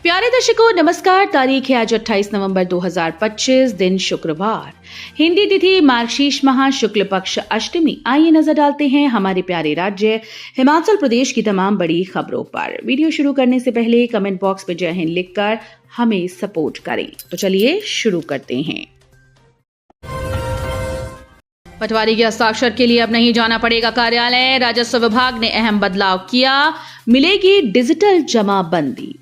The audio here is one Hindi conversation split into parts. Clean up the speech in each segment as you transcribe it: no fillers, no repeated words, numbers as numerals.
प्यारे दर्शकों नमस्कार। तारीख है आज 28 नवंबर 2025, दिन शुक्रवार, हिंदी तिथि मार्गशीर्ष माह शुक्ल पक्ष अष्टमी। आइए नजर डालते हैं हमारे प्यारे राज्य हिमाचल प्रदेश की तमाम बड़ी खबरों पर। वीडियो शुरू करने से पहले कमेंट बॉक्स में जय हिंद लिखकर हमें सपोर्ट करें। तो चलिए शुरू करते हैं। पटवारी के हस्ताक्षर के लिए अब नहीं जाना पड़ेगा कार्यालय, राजस्व विभाग ने अहम बदलाव किया, मिलेगी डिजिटल जमाबंदी।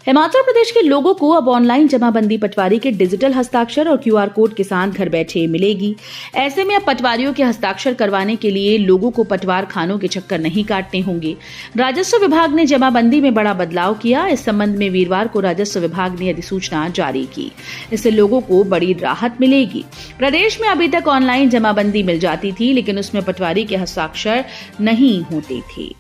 हिमाचल प्रदेश के लोगों को अब ऑनलाइन जमाबंदी पटवारी के डिजिटल हस्ताक्षर और क्यूआर कोड के साथ घर बैठे मिलेगी। ऐसे में अब पटवारियों के हस्ताक्षर करवाने के लिए लोगों को पटवार खानों के चक्कर नहीं काटने होंगे। राजस्व विभाग ने जमाबंदी में बड़ा बदलाव किया। इस संबंध में वीरवार को राजस्व विभाग ने अधिसूचना जारी की। इससे लोगों को बड़ी राहत मिलेगी। प्रदेश में अभी तक ऑनलाइन जमाबंदी मिल जाती थी, लेकिन उसमें पटवारी के हस्ताक्षर नहीं होते थे।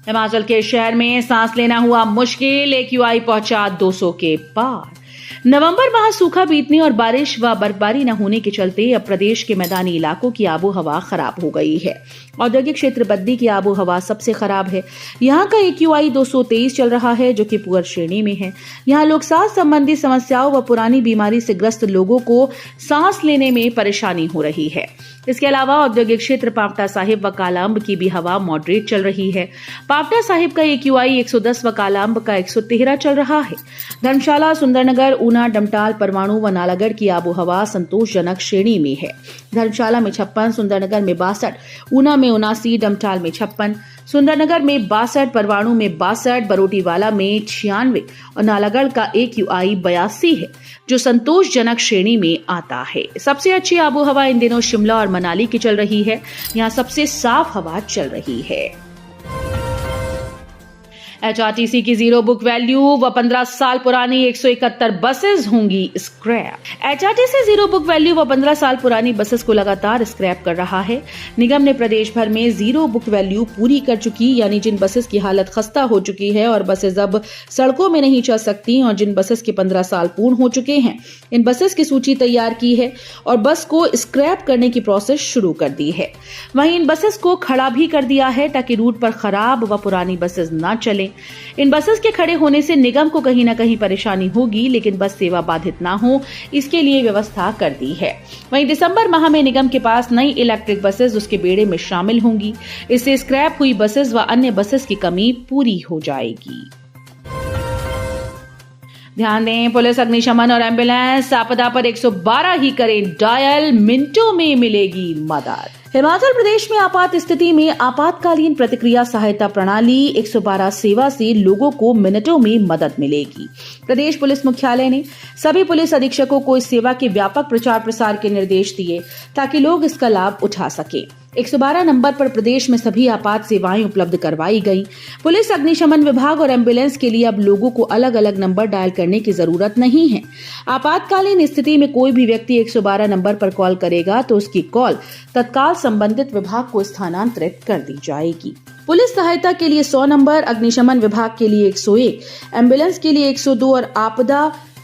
हिमाचल के शहर में सांस लेना हुआ मुश्किल, AQI पहुंचा 200 के पार। नवंबर माह सूखा बीतने और बारिश व बर्फबारी न होने के चलते अब प्रदेश के मैदानी इलाकों की आबोहवा खराब हो गई है। औद्योगिक क्षेत्र बद्दी की आबोहवा सबसे खराब है। यहाँ का AQI 223 चल रहा है, जो कि पुअर श्रेणी में है। यहाँ लोग सांस संबंधी समस्याओं व पुरानी बीमारी से ग्रस्त लोगों को सांस लेने में परेशानी हो रही है। इसके अलावा औद्योगिक क्षेत्र पावटा साहिब व कालाअंब की भी हवा मॉडरेट चल रही है। पावटा साहिब का AQI 110 व कालाअंब का 113 चल रहा है। धर्मशाला, सुंदरनगर, ऊना, डमटाल, परवाणु व नालागढ़ की आबोहवा संतोषजनक श्रेणी में है। धर्मशाला में 56, सुंदरनगर में 62, ऊना में 79, डमटाल में 56, सुंदरनगर में 62, परवाणु में 62, बरोटीवाला में 96 और नालागढ़ का AQI 82 है, जो संतोषजनक श्रेणी में आता है। सबसे अच्छी आबोहवा इन दिनों शिमला और मनाली की चल रही है। यहाँ सबसे साफ हवा चल रही है। HRTC की जीरो बुक वैल्यू व 15 साल पुरानी 171 बसेस होंगी scrap. HRTC zero book value व 15 साल पुरानी बसेस को लगातार स्क्रैप कर रहा है। निगम ने प्रदेश भर में जीरो बुक वैल्यू पूरी कर चुकी, यानी जिन बसेस की हालत खस्ता हो चुकी है और बसेस अब सड़कों में नहीं चल सकती, और जिन बसेस के 15 साल पूर्ण हो चुके हैं, इन बसेस की सूची तैयार की है और बस को स्क्रैप करने की प्रोसेस शुरू कर दी है। वहीं इन बसेस को खड़ा भी कर दिया है ताकि रूट पर खराब व पुरानी बसेस न चले। इन बसेस के खड़े होने से निगम को कहीं न कहीं परेशानी होगी, लेकिन बस सेवा बाधित ना हो, इसके लिए व्यवस्था कर दी है। वहीं दिसंबर माह में निगम के पास नई इलेक्ट्रिक बसेस उसके बेड़े में शामिल होंगी। इससे स्क्रैप हुई बसेस व अन्य बसेस की कमी पूरी हो जाएगी। ध्यान दें, पुलिस, अग्निशमन और एम्बुलेंस आपदा पर 112 ही करें डायल, मिनटों में मिलेगी मदद। हिमाचल प्रदेश में आपात स्थिति में आपातकालीन प्रतिक्रिया सहायता प्रणाली 112 सेवा से लोगों को मिनटों में मदद मिलेगी। प्रदेश पुलिस मुख्यालय ने सभी पुलिस अधीक्षकों को इस सेवा के व्यापक प्रचार प्रसार के निर्देश दिए ताकि लोग इसका लाभ उठा सके। 112 नंबर पर प्रदेश में सभी आपात सेवाएं उपलब्ध करवाई गई। पुलिस, अग्निशमन विभाग और एम्बुलेंस के लिए अब लोगों को अलग अलग नंबर डायल करने की जरूरत नहीं है। आपातकालीन स्थिति में कोई भी व्यक्ति 112 नंबर पर कॉल करेगा तो उसकी कॉल तत्काल संबंधित विभाग को स्थानांतरित कर दी जाएगी। पुलिस सहायता के लिए 100 नंबर, अग्निशमन विभाग के लिए 101, एम्बुलेंस के लिए 102 और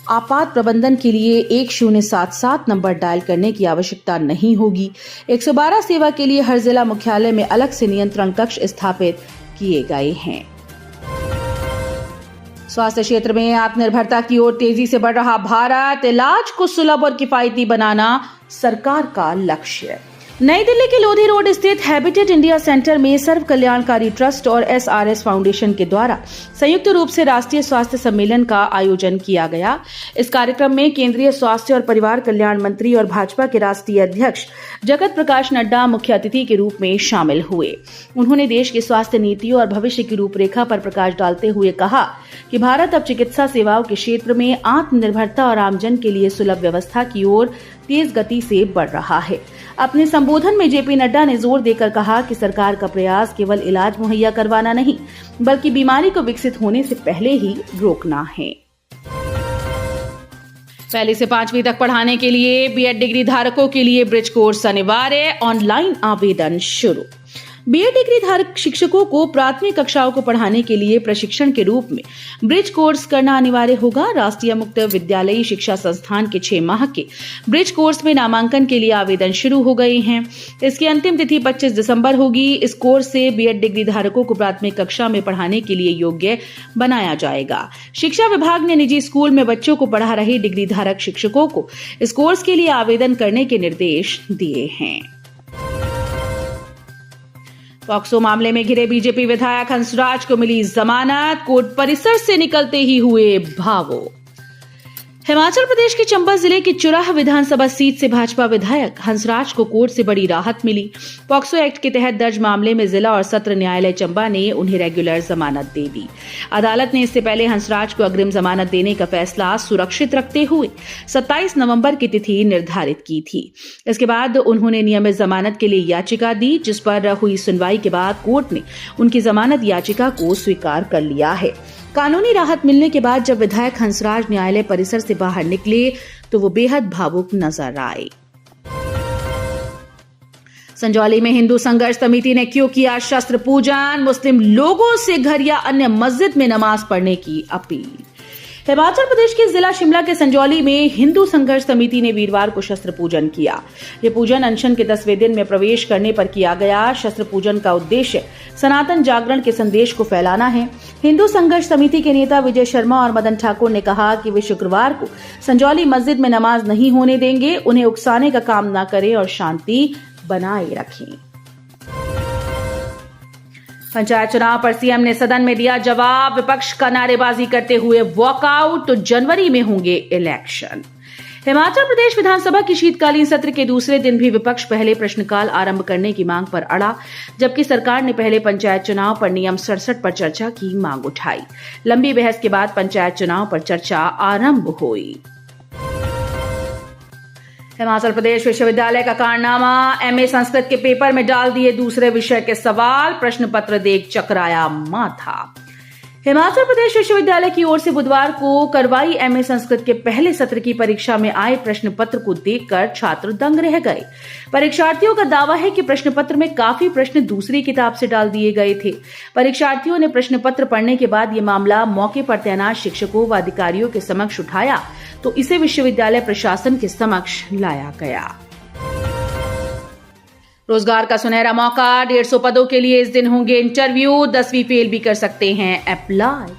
आपात प्रबंधन के लिए 1077 नंबर डायल करने की आवश्यकता नहीं होगी। 112 सेवा के लिए हर जिला मुख्यालय में अलग से नियंत्रण कक्ष स्थापित किए गए हैं। स्वास्थ्य क्षेत्र में आत्मनिर्भरता की ओर तेजी से बढ़ रहा भारत, इलाज को सुलभ और किफायती बनाना सरकार का लक्ष्य। नई दिल्ली के लोधी रोड स्थित हैबिटेट इंडिया सेंटर में सर्व कल्याणकारी ट्रस्ट और SRS फाउंडेशन के द्वारा संयुक्त रूप से राष्ट्रीय स्वास्थ्य सम्मेलन का आयोजन किया गया। इस कार्यक्रम में केंद्रीय स्वास्थ्य और परिवार कल्याण मंत्री और भाजपा के राष्ट्रीय अध्यक्ष जगत प्रकाश नड्डा मुख्य अतिथि के रूप में शामिल हुए। उन्होंने देश की स्वास्थ्य नीति और भविष्य की रूपरेखा पर प्रकाश डालते हुए कहा कि भारत अब चिकित्सा सेवाओं के क्षेत्र में आत्मनिर्भरता और आमजन के लिए सुलभ व्यवस्था की ओर तेज गति से बढ़ रहा है। अपने संबोधन में JP नड्डा ने जोर देकर कहा कि सरकार का प्रयास केवल इलाज मुहैया करवाना नहीं, बल्कि बीमारी को विकसित होने से पहले ही रोकना है। पहली से 5वीं तक पढ़ाने के लिए B.Ed डिग्री धारकों के लिए ब्रिज कोर्स अनिवार्य, ऑनलाइन आवेदन शुरू। बीएड डिग्री धारक शिक्षकों को प्राथमिक कक्षाओं को पढ़ाने के लिए प्रशिक्षण के रूप में ब्रिज कोर्स करना अनिवार्य होगा। राष्ट्रीय मुक्त विद्यालयी शिक्षा संस्थान के 6 माह के ब्रिज कोर्स में नामांकन के लिए आवेदन शुरू हो गए हैं। इसकी अंतिम तिथि 25 दिसंबर होगी। इस कोर्स से बीएड डिग्री धारकों को प्राथमिक कक्षा में पढ़ाने के लिए योग्य बनाया जाएगा। शिक्षा विभाग ने निजी स्कूल में बच्चों को पढ़ा रहे डिग्री धारक शिक्षकों को इस कोर्स के लिए आवेदन करने के निर्देश दिए हैं। पॉक्सो मामले में घिरे बीजेपी विधायक हंसराज को मिली जमानत। कोर्ट परिसर से निकलते ही हुए भावुक। हिमाचल प्रदेश के चंबा जिले की चुराह विधानसभा सीट से भाजपा विधायक हंसराज को कोर्ट से बड़ी राहत मिली। पॉक्सो एक्ट के तहत दर्ज मामले में जिला और सत्र न्यायालय चंबा ने उन्हें रेगुलर जमानत दे दी। अदालत ने इससे पहले हंसराज को अग्रिम जमानत देने का फैसला सुरक्षित रखते हुए 27 नवंबर की तिथि निर्धारित की थी। इसके बाद उन्होंने नियमित जमानत के लिए याचिका दी, जिस पर हुई सुनवाई के बाद कोर्ट ने उनकी जमानत याचिका को स्वीकार कर लिया है। कानूनी राहत मिलने के बाद जब विधायक हंसराज न्यायालय परिसर से बाहर निकले तो वो बेहद भावुक नजर आए। संजौली में हिंदू संघर्ष समिति ने क्यों किया शस्त्र पूजन? मुस्लिम लोगों से घर या अन्य मस्जिद में नमाज पढ़ने की अपील। हिमाचल प्रदेश के जिला शिमला के संजौली में हिंदू संघर्ष समिति ने वीरवार को शस्त्र पूजन किया। ये पूजन अनशन के 10वें दिन में प्रवेश करने पर किया गया। शस्त्र पूजन का उद्देश्य सनातन जागरण के संदेश को फैलाना है। हिंदू संघर्ष समिति के नेता विजय शर्मा और मदन ठाकुर ने कहा कि वे शुक्रवार को संजौली मस्जिद में नमाज नहीं होने देंगे। उन्हें उकसाने का काम न करें और शांति बनाए रखें। पंचायत चुनाव पर सीएम ने सदन में दिया जवाब। विपक्ष का नारेबाजी करते हुए वॉकआउट। तो जनवरी में होंगे इलेक्शन। हिमाचल प्रदेश विधानसभा की शीतकालीन सत्र के दूसरे दिन भी विपक्ष पहले प्रश्नकाल आरंभ करने की मांग पर अड़ा, जबकि सरकार ने पहले पंचायत चुनाव पर नियम 67 पर चर्चा की मांग उठाई। लंबी बहस के बाद पंचायत चुनाव पर चर्चा आरंभ हुई। हिमाचल प्रदेश विश्वविद्यालय का कारनामा। एमए संस्कृत के पेपर में डाल दिए दूसरे विषय के सवाल। प्रश्न पत्र देख चकराया माथा। हिमाचल प्रदेश विश्वविद्यालय की ओर से बुधवार को करवाई एमए संस्कृत के पहले सत्र की परीक्षा में आए प्रश्न पत्र को देखकर छात्र दंग रह गए। परीक्षार्थियों का दावा है कि प्रश्न पत्र में काफी प्रश्न दूसरी किताब से डाल दिए गए थे। परीक्षार्थियों ने प्रश्न पत्र पढ़ने के बाद ये मामला मौके पर तैनात शिक्षकों व अधिकारियों के समक्ष उठाया तो इसे विश्वविद्यालय प्रशासन के समक्ष लाया गया। रोजगार का सुनहरा मौका। 150 पदों के लिए इस दिन होंगे इंटरव्यू। 10वीं फेल भी कर सकते हैं अप्लाई।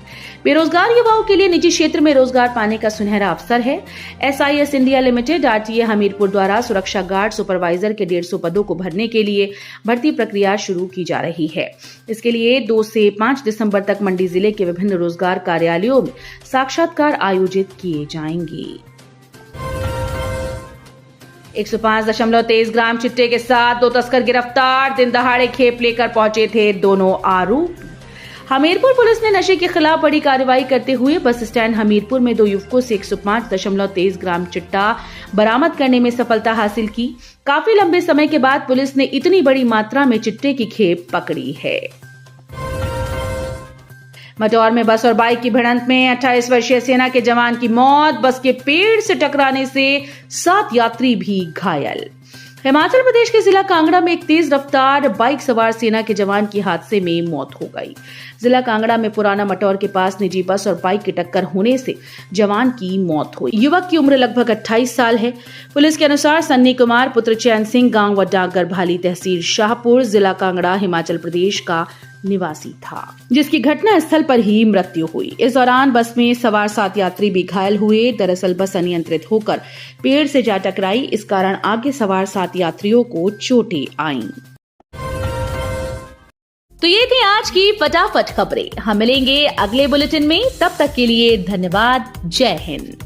बेरोजगार युवाओं के लिए निजी क्षेत्र में रोजगार पाने का सुनहरा अवसर है। SIS India limited RTA Hamirpur द्वारा सुरक्षा गार्ड सुपरवाइजर के 150 पदों को भरने के लिए भर्ती प्रक्रिया शुरू की जा रही है। इसके लिए 2 से 5 दिसंबर तक मंडी जिले के विभिन्न रोजगार कार्यालयों में साक्षात्कार आयोजित किए जाएंगे। 105.23 ग्राम चिट्टे के साथ 2 तस्कर गिरफ्तार। दिन दहाड़े खेप लेकर पहुंचे थे दोनों आरोपी। हमीरपुर पुलिस ने नशे के खिलाफ बड़ी कार्रवाई करते हुए बस स्टैंड हमीरपुर में 2 युवकों से 105.23 ग्राम चिट्टा बरामद करने में सफलता हासिल की। काफी लंबे समय के बाद पुलिस ने इतनी बड़ी मात्रा में चिट्टे की खेप पकड़ी है। मटौर में बस और बाइक की भिड़ंत में 28 वर्षीय सेना के जवान की मौत। बस के पेड़ से टकराने से 7 यात्री भी घायल। हिमाचल प्रदेश के जिला कांगड़ा में एक तेज रफ्तार बाइक सवार सेना के जवान की हादसे में मौत हो गई। जिला कांगड़ा में पुराना मटौर के पास निजी बस और बाइक की टक्कर होने से जवान की मौत हुई। युवक की उम्र लगभग 28 साल है। पुलिस के अनुसार सन्नी कुमार पुत्र चैन सिंह गांव डाकघर भाली तहसील शाहपुर जिला कांगड़ा हिमाचल प्रदेश का निवासी था, जिसकी घटना स्थल पर ही मृत्यु हुई। इस दौरान बस में सवार 7 यात्री भी घायल हुए। दरअसल बस अनियंत्रित होकर पेड़ से जा टकराई। इस कारण आगे सवार 7 यात्रियों को चोटें आईं। तो ये थी आज की फटाफट खबरें। हम मिलेंगे अगले बुलेटिन में। तब तक के लिए धन्यवाद। जय हिंद।